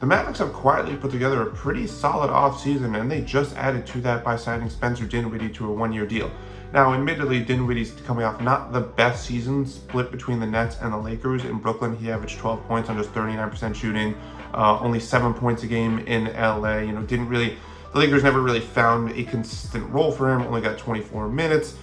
The Mavericks have quietly put together a pretty solid offseason, and they just added to that by signing Spencer Dinwiddie to a one-year deal. Now, admittedly, Dinwiddie's coming off not the best season, split between the Nets and the Lakers. In Brooklyn, he averaged 12 points on just 39% shooting, only 7 points a game in LA. The Lakers never really found a consistent role for him, only got 24 minutes,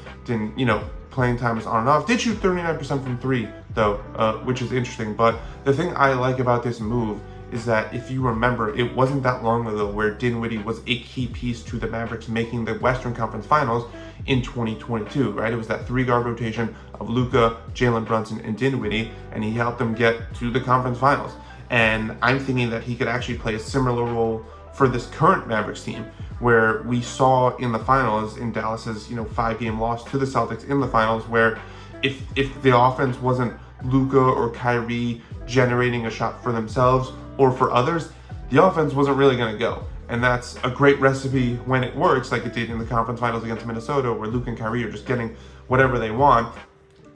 playing time is on and off. Did shoot 39% from three, though, which is interesting. But the thing I like about this move is that, if you remember, it wasn't that long ago where Dinwiddie was a key piece to the Mavericks making the Western Conference Finals in 2022, right? It was that three-guard rotation of Luka, Jalen Brunson, and Dinwiddie, and he helped them get to the conference finals. And I'm thinking that he could actually play a similar role for this current Mavericks team, where we saw in the finals, in Dallas's 5-game loss to the Celtics in the finals, where if the offense wasn't Luka or Kyrie generating a shot for themselves or for others, the offense wasn't really going to go. And that's a great recipe when it works, like it did in the conference finals against Minnesota, where Luka and Kyrie are just getting whatever they want.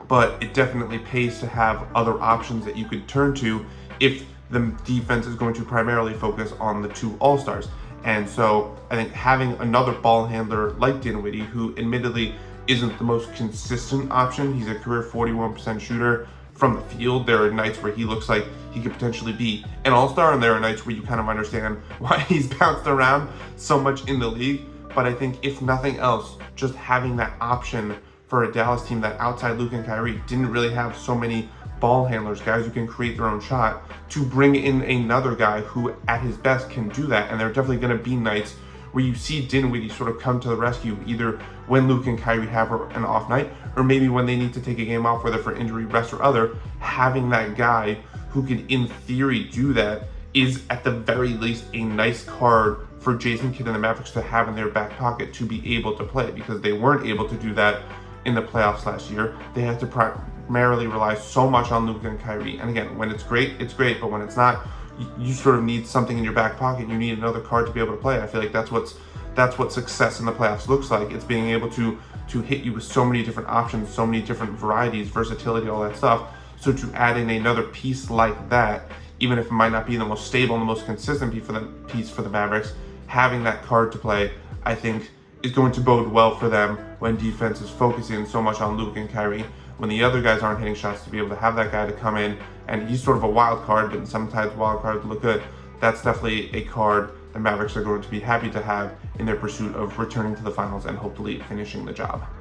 But it definitely pays to have other options that you could turn to if the defense is going to primarily focus on the two All-Stars. And so I think having another ball handler like Dinwiddie, who admittedly isn't the most consistent option, he's a career 41% shooter from the field. There are nights where he looks like he could potentially be an all-star, and there are nights where you kind of understand why he's bounced around so much in the league. But I think, if nothing else, just having that option for a Dallas team that, outside Luka and Kyrie, didn't really have so many ball handlers, guys who can create their own shot, to bring in another guy who at his best can do that. And there are definitely going to be nights where you see Dinwiddie sort of come to the rescue, either when Luka and Kyrie have an off night, or maybe when they need to take a game off, whether for injury, rest, or other. Having that guy who can, in theory, do that is, at the very least, a nice card for Jason Kidd and the Mavericks to have in their back pocket to be able to play, because they weren't able to do that in the playoffs last year. They had to primarily rely so much on Luka and Kyrie. And again, when it's great, but when it's not, you sort of need something in your back pocket. You need another card to be able to play. I feel like that's what success in the playoffs looks like. It's being able to hit you with so many different options, so many different varieties, versatility, all that stuff. So to add in another piece like that, even if it might not be the most stable and the most consistent piece for the Mavericks, having that card to play, I think, is going to bode well for them when defense is focusing so much on Luka and Kyrie. When the other guys aren't hitting shots, to be able to have that guy to come in, and he's sort of a wild card, but sometimes wild cards look good. That's definitely a card the Mavericks are going to be happy to have in their pursuit of returning to the finals and hopefully finishing the job.